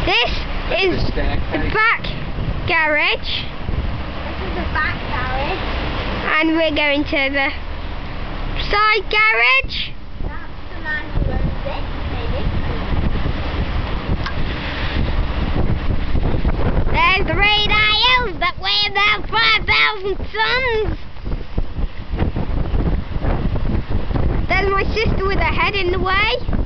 This is the back garage. This is the back garage. And we're going to the side garage. That's the man who owns it, maybe. There's the radios that weigh about 5,000 tons. There's my sister with her head in the way.